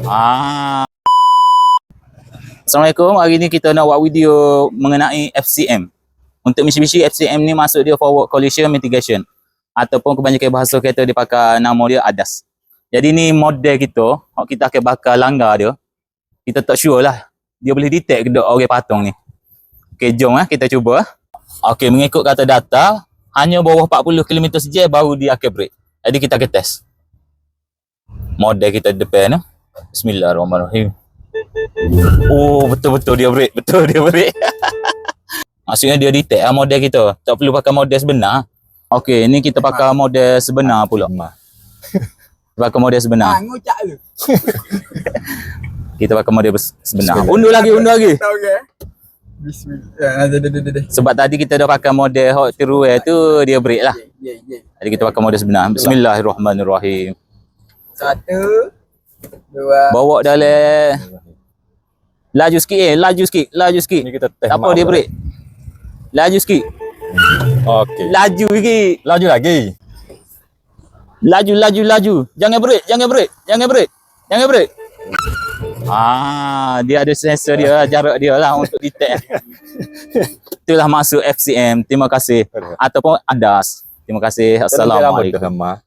Ah. Assalamualaikum. Hari ni kita nak buat video mengenai FCM. Untuk Mitsubishi FCM ni masuk dia forward collision mitigation ataupun kebanyakan bahasa kita dia pakai nama dia ADAS. Jadi ni model kita akan bakal langgar dia. Kita tak sure lah dia boleh detect ke tak orang patung ni. Okey, jom kita cuba. Okey, mengikut kata data hanya bawah 40 km sejam baru dia akan break. Jadi kita akan test. Model kita depan ni. Bismillahirrahmanirrahim. Oh, betul-betul dia break. Betul dia break. Maksudnya dia detect model kita. Tak perlu pakai model sebenar. Okey, ni kita pakai model sebenar pula. Pakai model sebenar. Ngucak tu. Kita pakai model sebenar. Undur lagi. Tahu ke? Bismillah. Sebab tadi kita dah pakai model hot teruai tu dia break lah. Ya. Jadi kita pakai model sebenar. Bismillahirrahmanirrahim. 1 2 Bawa dalam. Laju sikit. Ni kita test. Tak apa dia break. Laju sikit. Okey. Laju sikit. Laju lagi. Laju. Jangan break. Dia ada sensor dia, jarak dia lah untuk detect. Itulah masuk FCM. Terima kasih. Ataupun ADAS. Terima kasih. Assalamualaikum. Sama.